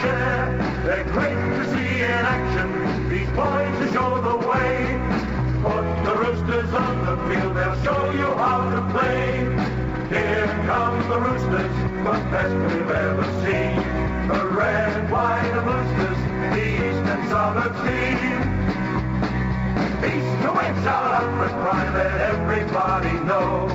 share. They're great to see in action, these boys to show the way. Put the Roosters on the field, they'll show you how to play. Here come the Roosters, the best we've ever seen. The red, white and Roosters, the East and Southern team. East to West, South and pride, let everybody know.